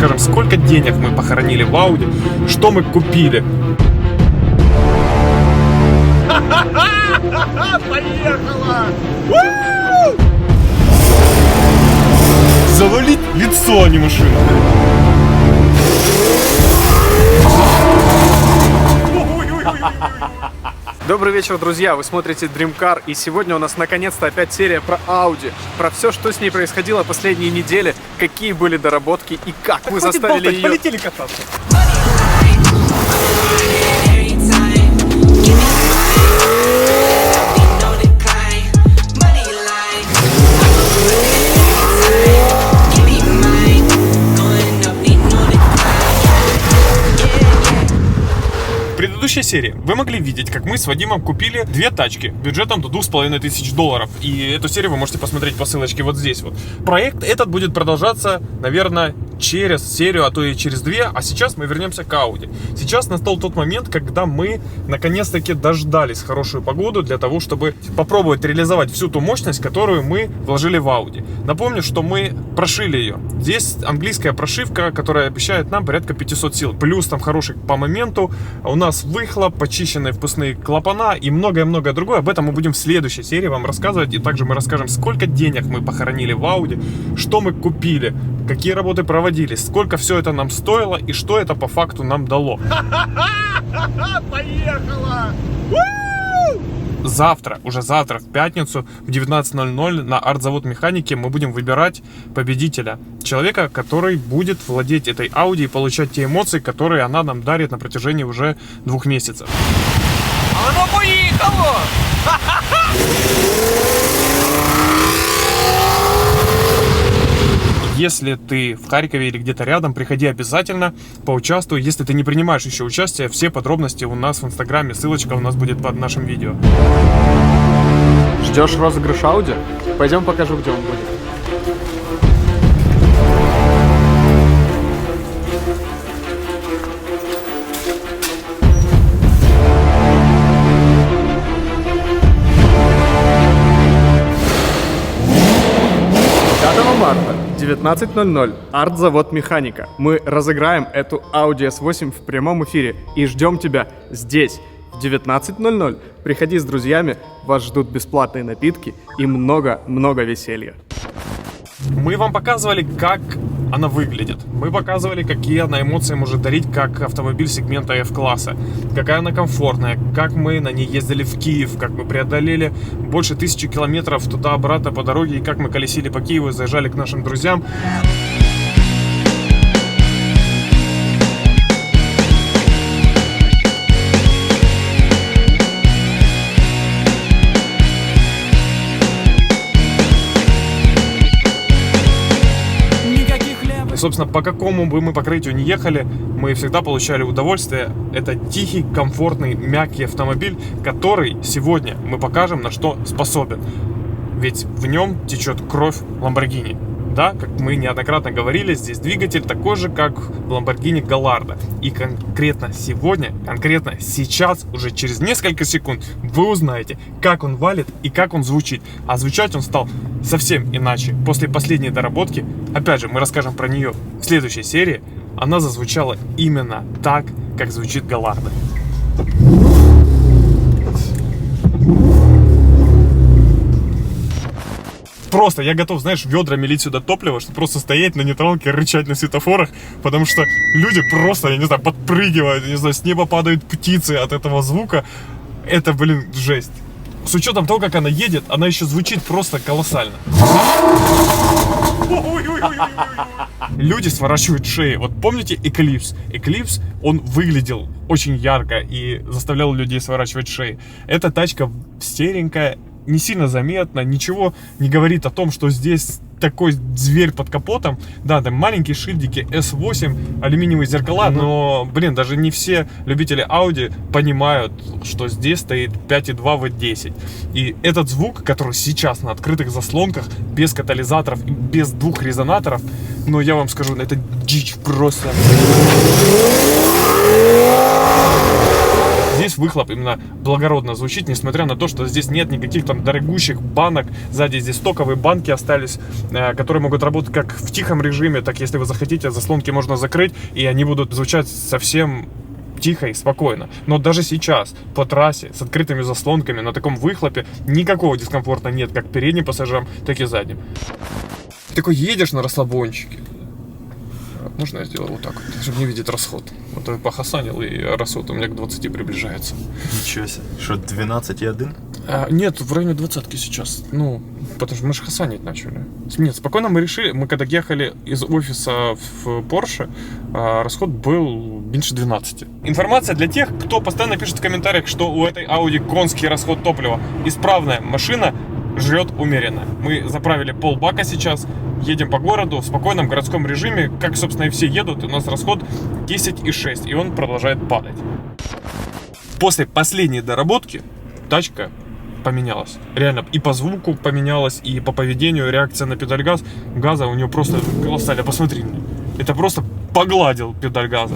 расскажем, сколько денег мы похоронили в Audi, что мы купили. Поехала! Завалить лицо, а не машину. Добрый вечер, друзья! Вы смотрите Dream Car, и сегодня у нас наконец-то опять серия про Audi. Про все, что с ней происходило последние недели, какие были доработки и как мы заставили ее... Полетели кататься. В предыдущей серии вы могли видеть, как мы с Вадимом купили две тачки бюджетом до $2500. И эту серию вы можете посмотреть по ссылочке вот здесь вот. Проект этот будет продолжаться, наверное, через серию, а то и через две. А сейчас мы вернемся к Audi. Сейчас настал тот момент, когда мы наконец-таки дождались хорошую погоду для того, чтобы попробовать реализовать всю ту мощность, которую мы вложили в Audi. Напомню, что мы прошили ее. Здесь английская прошивка, которая обещает нам порядка 500 сил. Плюс там хороший по моменту. У нас выхлоп, почищенные впускные клапана и многое-многое другое. Об этом мы будем в следующей серии вам рассказывать. И также мы расскажем, сколько денег мы похоронили в Audi, что мы купили, какие работы проводились, сколько все это нам стоило и что это по факту нам дало. Поехала! Уже завтра, в пятницу, в 19:00 на Артзавод Механики мы будем выбирать победителя. Человека, который будет владеть этой Audi и получать те эмоции, которые она нам дарит на протяжении уже 2 месяцев. Оно поехало! Если ты в Харькове или где-то рядом, приходи обязательно, поучаствуй. Если ты не принимаешь еще участие, все подробности у нас в Инстаграме, ссылочка у нас будет под нашим видео. Ждешь розыгрыш Audi? Пойдем покажу, где он будет. Марта, 19:00, Артзавод Механика. Мы разыграем эту Audi S8 в прямом эфире и ждем тебя здесь. В 19:00 приходи с друзьями, вас ждут бесплатные напитки и много-много веселья. Мы вам показывали, как она выглядит. Мы показывали, какие она эмоции может дарить, как автомобиль сегмента F-класса. Какая она комфортная, как мы на ней ездили в Киев, как мы преодолели больше 1000 километров туда-обратно по дороге, и как мы колесили по Киеву и заезжали к нашим друзьям. Собственно, по какому бы мы покрытию ни ехали, мы всегда получали удовольствие. Это тихий, комфортный, мягкий автомобиль, который сегодня мы покажем, на что способен. Ведь в нем течет кровь Lamborghini. Да, как мы неоднократно говорили, здесь двигатель такой же, как в Lamborghini Gallardo. И конкретно сегодня, конкретно сейчас, уже через несколько секунд, вы узнаете, как он валит и как он звучит. А звучать он стал совсем иначе. После последней доработки, опять же, мы расскажем про нее в следующей серии, она зазвучала именно так, как звучит Gallardo. Просто я готов, знаешь, ведрами лить сюда топливо, чтобы просто стоять на нейтралке, рычать на светофорах, потому что люди просто, я не знаю, подпрыгивают, я не знаю, с неба падают птицы от этого звука. Это, блин, жесть. С учетом того, как она едет, она еще звучит просто колоссально. Люди сворачивают шеи. Вот помните Eclipse? Eclipse, он выглядел очень ярко и заставлял людей сворачивать шеи. Эта тачка серенькая, не сильно заметно, ничего не говорит о том, что здесь такой зверь под капотом. Да, там маленькие шильдики, S8, алюминиевые зеркала, но, блин, даже не все любители Audi понимают, что здесь стоит 5.2 V10. И этот звук, который сейчас на открытых заслонках, без катализаторов и без двух резонаторов, ну, я вам скажу, это дичь просто. Здесь выхлоп именно благородно звучит, несмотря на то, что здесь нет никаких там дорогущих банок. Сзади здесь стоковые банки остались, которые могут работать как в тихом режиме, так если вы захотите, заслонки можно закрыть, и они будут звучать совсем тихо и спокойно. Но даже сейчас по трассе с открытыми заслонками на таком выхлопе никакого дискомфорта нет, как передним пассажирам, так и задним. Ты такой едешь на расслабончике. Можно я сделаю вот так вот, чтобы не видеть расход? Вот я похасанил, и расход у меня к 20 приближается. Ничего себе. Что, 12,1? Нет, в районе 20 сейчас. Ну, потому что мы же хасанить начали. Нет, спокойно мы решили. Мы когда ехали из офиса в Porsche, расход был меньше 12. Информация для тех, кто постоянно пишет в комментариях, что у этой Audi конский расход топлива. Исправная машина жрет умеренно. Мы заправили полбака сейчас. Едем по городу в спокойном городском режиме, как, собственно, и все едут. У нас расход 10,6, и он продолжает падать. После последней доработки тачка поменялась. Реально, и по звуку поменялась, и по поведению, реакция на педаль газа у нее просто колоссальная. Посмотри мне. Это просто погладил педаль газа.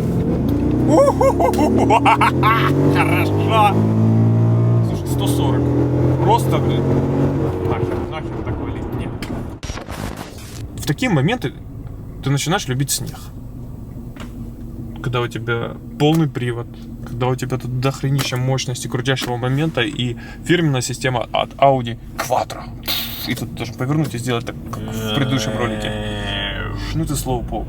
Хорошо. Слушай, 140. Просто, блин. Нахер такой лет. Нет. В такие моменты ты начинаешь любить снег. Когда у тебя полный привод, когда у тебя тут дохренища мощности крутящего момента и фирменная система от Audi Quattro. И тут даже повернуть и сделать так, как в предыдущем ролике. Ну ты слоупок.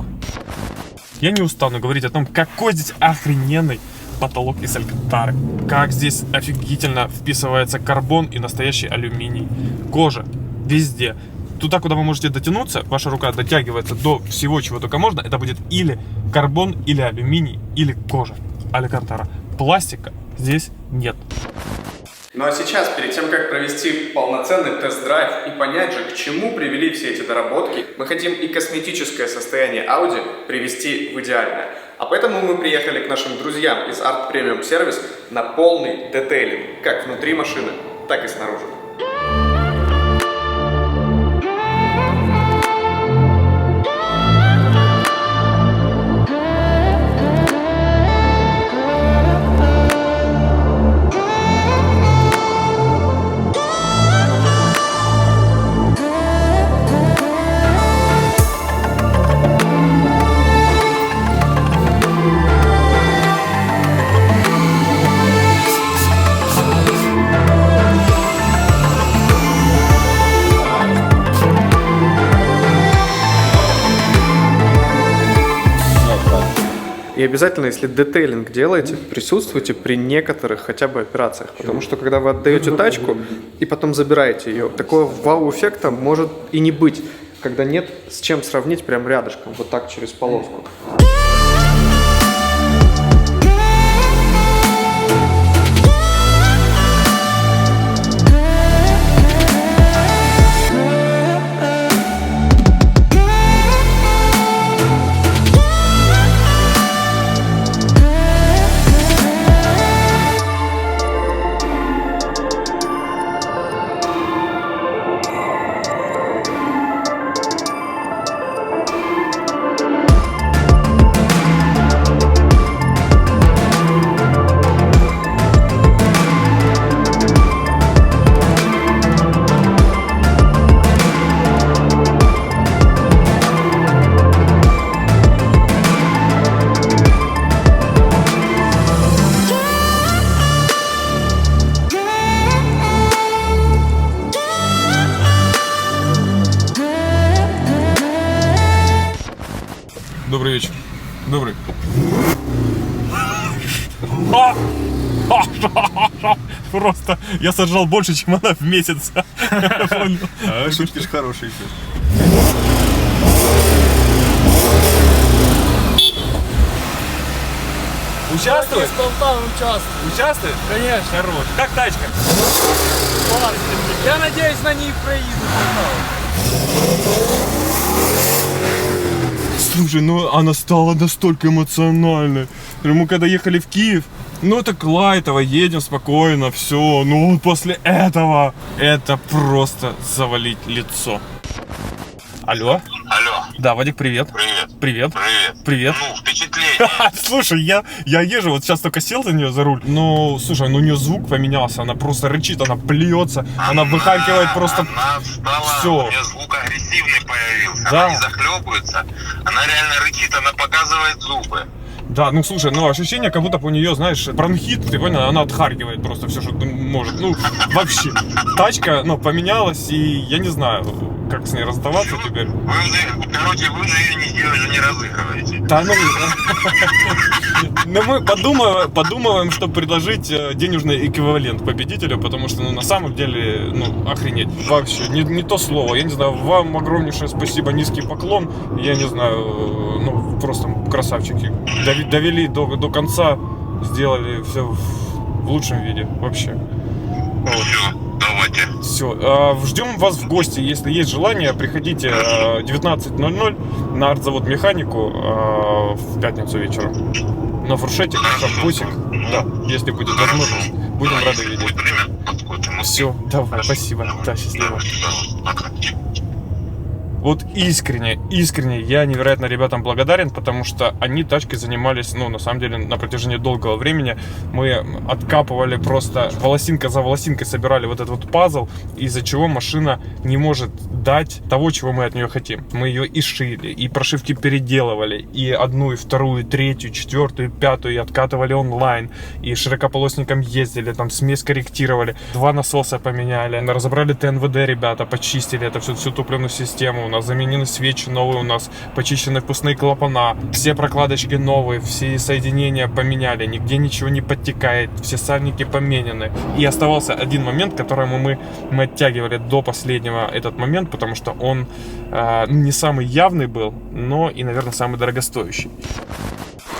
Я не устану говорить о том, какой здесь охрененный потолок из алькантары. Как здесь офигительно вписывается карбон и настоящий алюминий. Кожа везде. Туда, куда вы можете дотянуться, ваша рука дотягивается до всего, чего только можно. Это будет или карбон, или алюминий, или кожа. Алькантара. Пластика здесь нет. Ну а сейчас, перед тем, как провести полноценный тест-драйв и понять же, к чему привели все эти доработки, мы хотим и косметическое состояние Audi привести в идеальное. А поэтому мы приехали к нашим друзьям из Art Premium Service на полный детейлинг, как внутри машины, так и снаружи. И обязательно, если детейлинг делаете, присутствуйте при некоторых хотя бы операциях. Потому что когда вы отдаете тачку и потом забираете ее, такого вау-эффекта может и не быть, когда нет с чем сравнить прям рядышком, вот так через полоску. Добрый вечер. Добрый. Просто я сожрал больше, чем она в месяц. Шутки ж хорошие. Участвует? Участвую. Участвует? Конечно. Хорош. Как тачка? Классно. Я надеюсь, на ней проеду. Слушай, ну она стала настолько эмоциональной. Мы когда ехали в Киев, ну так лайтово, едем спокойно, все. Ну после этого, это просто завалить лицо. Алло? Алло. Да, Вадик, привет. Привет. Привет. Привет. Привет. Ну, впечатление. Слушай, я езжу, вот сейчас только сел за нее за руль. Ну, слушай, ну у нее звук поменялся, она просто рычит, она плюется, она выхаркивает просто Она стала, все. у нее звук агрессивный появился. Да. Она не захлебывается. Она реально рычит, она показывает зубы. Да, ну слушай, ну ощущение, как будто у нее, знаешь, бронхит, ты понял, она отхаркивает просто все, что может. Ну, вообще, тачка, ну, поменялась, и я не знаю, как с ней расставаться теперь. Вы же ее не разыгрываете. Да, ну мы подумываем, что предложить денежный эквивалент победителю, потому что, ну, на самом деле, ну, охренеть. Вообще, не то слово. Я не знаю, вам огромнейшее спасибо, низкий поклон. Я не знаю, ну, просто красавчики. Довели до конца, сделали все в лучшем виде, вообще. Вот. Все, давайте. Все, ждем вас в гости, если есть желание, приходите 19:00 на артзавод Механику в пятницу вечером. На фуршете, шампусик, да, если будет возможность, будем рады видеть. Все, давай, спасибо, да, счастливо. Пока. Вот искренне, я невероятно ребятам благодарен, потому что они тачкой занимались, ну, на самом деле, на протяжении долгого времени. Мы откапывали просто волосинка за волосинкой, собирали вот этот вот пазл, из-за чего машина не может дать того, чего мы от нее хотим. Мы ее и шили, и прошивки переделывали, и одну, и вторую, и третью, четвертую, и пятую, и откатывали онлайн, и широкополосником ездили, там смесь корректировали, 2 насоса поменяли, разобрали ТНВД, ребята, почистили это всю топливную систему, у нас заменены свечи новые, у нас почищены впускные клапана, все прокладочки новые, все соединения поменяли, нигде ничего не подтекает, все сальники поменены. И оставался один момент, к которому мы оттягивали до последнего этот момент, потому что он не самый явный был, но и, наверное, самый дорогостоящий.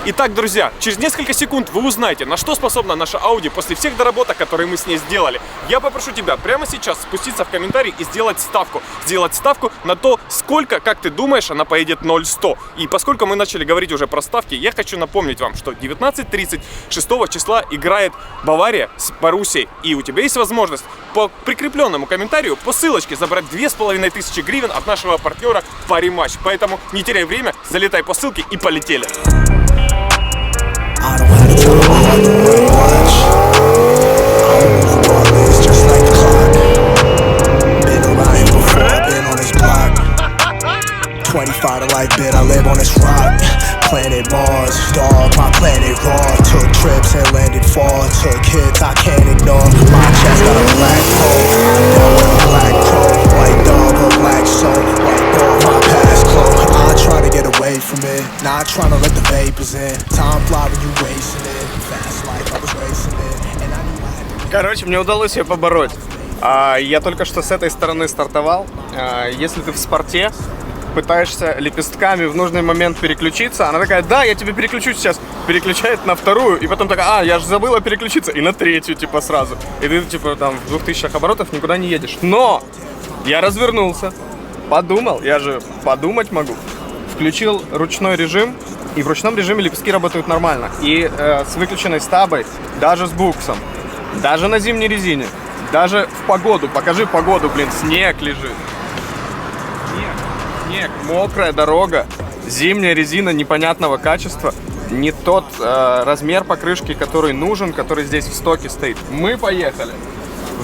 Итак, друзья, через несколько секунд вы узнаете, на что способна наша Audi после всех доработок, которые мы с ней сделали. Я попрошу тебя прямо сейчас спуститься в комментарий и сделать ставку. Сделать ставку на то, сколько, как ты думаешь, она поедет 0-100. И поскольку мы начали говорить уже про ставки, я хочу напомнить вам, что 19:30 6 числа играет Бавария с Боруссией. И у тебя есть возможность по прикрепленному комментарию, по ссылочке забрать 2500 гривен от нашего партнера Париматч. Поэтому не теряй время, залетай по ссылке и полетели. I don't have to tell my heart to work much. I'm moving regardless, just like the clock. Been around here before, been on this block. 25 to life, bit I live on this rock. Planet Mars, dog, my planet raw. Took trips and landed far. Took hits I can't ignore. My chest got a black hole. I'm down with a black crow. White dog, a black soul. White dog, my past close. I try to get away from it. Not trying to let the vapors in. Time fly when you racing it. Fast life, I was racing it. And I knew I had to. Короче, мне удалось ее побороть. Я только что с этой стороны стартовал. Если ты в спорте, пытаешься лепестками в нужный момент переключиться, она такая: да, я тебе переключу сейчас. Переключает на вторую, и потом такая: я же забыла переключиться. И на третью, типа, сразу. И ты, типа, там, в 2000 оборотов никуда не едешь. Но я развернулся, подумал, я же подумать могу. Включил ручной режим, и в ручном режиме лепестки работают нормально. И с выключенной стабой, даже с буксом, даже на зимней резине, даже в погоду. Покажи погоду, блин, снег лежит. Снег, мокрая дорога, зимняя резина непонятного качества, не тот размер покрышки, который нужен, который здесь в стоке стоит. Мы поехали.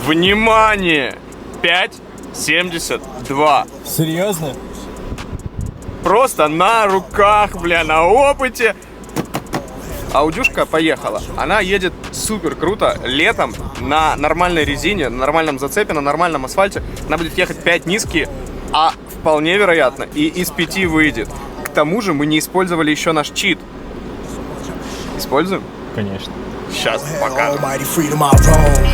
Внимание! 5,72. Серьезно? Просто на руках, бля, на опыте. Аудюшка поехала. Она едет супер круто летом на нормальной резине, на нормальном зацепе, на нормальном асфальте. Она будет ехать 5 низкие, а вполне вероятно и из 5 выйдет. К тому же мы не использовали еще наш чит. Используем? Конечно. Сейчас покажем. Almighty freedom I roam.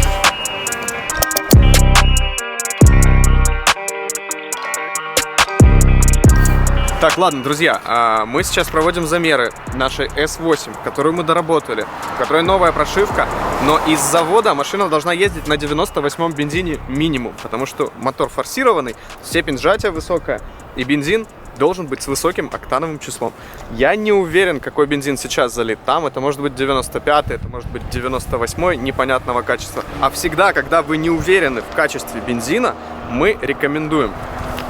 Так, ладно, друзья, мы сейчас проводим замеры нашей S8, которую мы доработали, в которой новая прошивка, но из завода машина должна ездить на 98-м бензине минимум, потому что мотор форсированный, степень сжатия высокая, и бензин должен быть с высоким октановым числом. Я не уверен, какой бензин сейчас залит там, это может быть 95-й, это может быть 98-й, непонятного качества. А всегда, когда вы не уверены в качестве бензина, мы рекомендуем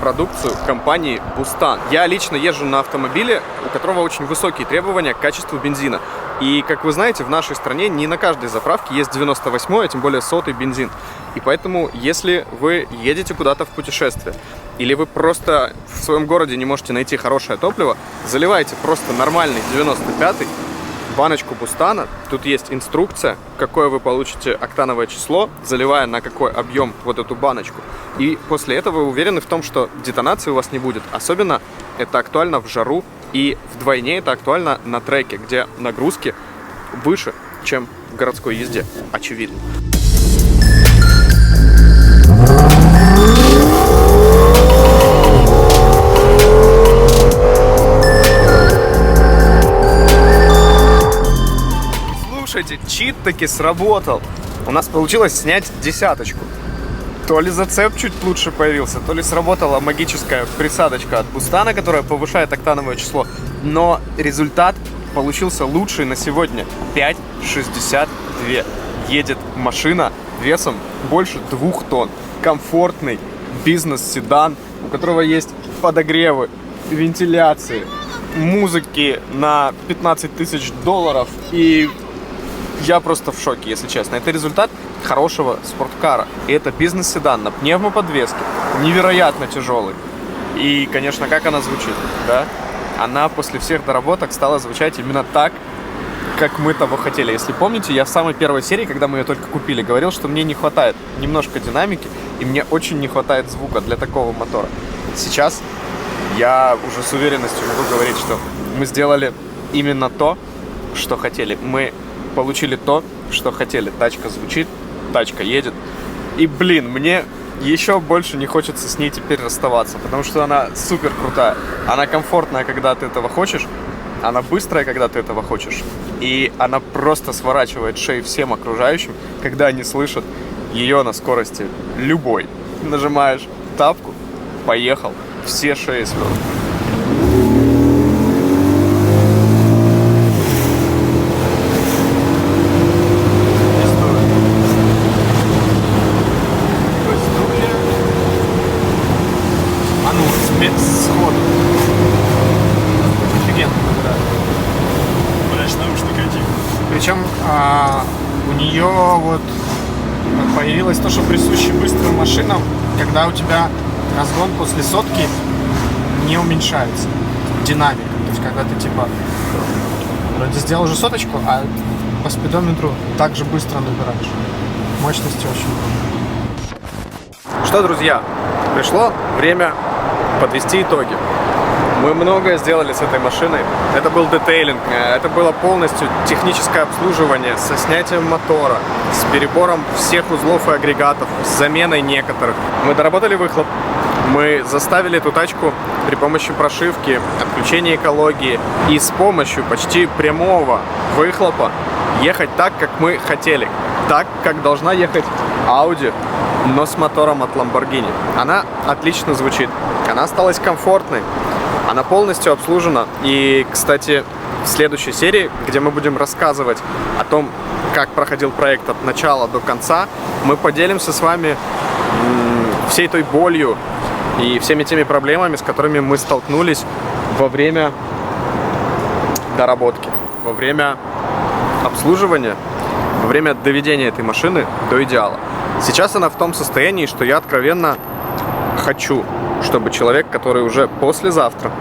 продукцию компании Bustang. Я лично езжу на автомобиле, у которого очень высокие требования к качеству бензина. И, как вы знаете, в нашей стране не на каждой заправке есть 98-й, а тем более 100-й бензин. И поэтому, если вы едете куда-то в путешествие, или вы просто в своем городе не можете найти хорошее топливо, заливайте просто нормальный 95-й, баночку Бустана. Тут есть инструкция, какое вы получите октановое число, заливая на какой объем вот эту баночку. И после этого вы уверены в том, что детонации у вас не будет. Особенно это актуально в жару, и вдвойне это актуально на треке, где нагрузки выше, чем в городской езде. Очевидно. Слушайте, чит таки сработал. У нас получилось снять 10. То ли зацеп чуть лучше появился, то ли сработала магическая присадочка от Бустана, которая повышает октановое число. Но результат получился лучший на сегодня. 5,62. Едет машина весом больше 2 тонн. Комфортный бизнес-седан, у которого есть подогревы, вентиляции, музыки на $15 тысяч. И я просто в шоке, если честно. Это результат хорошего спорткара. И это бизнес-седан на пневмоподвеске. Невероятно тяжелый. И, конечно, как она звучит, да? Она после всех доработок стала звучать именно так, как мы того хотели. Если помните, я в самой первой серии, когда мы ее только купили, говорил, что мне не хватает немножко динамики, и мне очень не хватает звука для такого мотора. Сейчас я уже с уверенностью могу говорить, что мы сделали именно то, что хотели. Мы получили то, что хотели. Тачка звучит, тачка едет. И, блин, мне еще больше не хочется с ней теперь расставаться, потому что она супер крутая. Она комфортная, когда ты этого хочешь. Она быстрая, когда ты этого хочешь. И она просто сворачивает шеи всем окружающим, когда они слышат ее на скорости любой. Нажимаешь тапку, поехал, все шеи свернут. Причем у нее вот появилось то, что присуще быстрым машинам, когда у тебя разгон после сотки не уменьшается, динамика. То есть когда ты типа вроде сделал уже 100, а по спидометру так же быстро набираешь. Мощности очень много. Что, друзья, пришло время подвести итоги. Мы многое сделали с этой машиной. Это был детейлинг, это было полностью техническое обслуживание со снятием мотора, с перебором всех узлов и агрегатов, с заменой некоторых. Мы доработали выхлоп, мы заставили эту тачку при помощи прошивки, отключения экологии и с помощью почти прямого выхлопа ехать так, как мы хотели. Так, как должна ехать Audi, но с мотором от Lamborghini. Она отлично звучит, она осталась комфортной. Она полностью обслужена. И, кстати, в следующей серии, где мы будем рассказывать о том, как проходил проект от начала до конца, мы поделимся с вами всей той болью и всеми теми проблемами, с которыми мы столкнулись во время доработки, во время обслуживания, во время доведения этой машины до идеала. Сейчас она в том состоянии, что я откровенно хочу, чтобы человек, который уже послезавтра,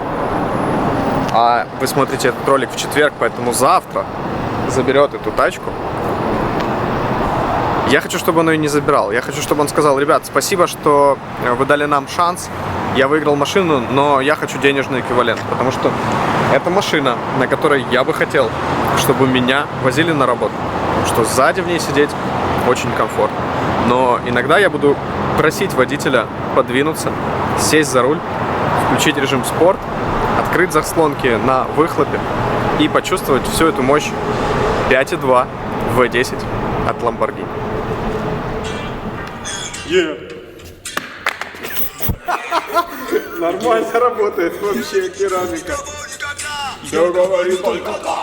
а вы смотрите этот ролик в четверг, поэтому завтра заберет эту тачку, я хочу, чтобы он ее не забирал. Я хочу, чтобы он сказал: ребят, спасибо, что вы дали нам шанс, я выиграл машину, но я хочу денежный эквивалент, потому что это машина, на которой я бы хотел, чтобы меня возили на работу, что сзади в ней сидеть очень комфортно. Но иногда я буду просить водителя подвинуться, сесть за руль, включить режим спорт, открыть заслонки на выхлопе и почувствовать всю эту мощь 5.2 V10 от Lamborghini. Нормально работает вообще керамика. Все говорит только да.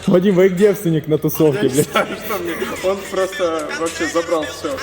Вадим, вы девственник на тусовке, блядь. Он просто вообще забрал все.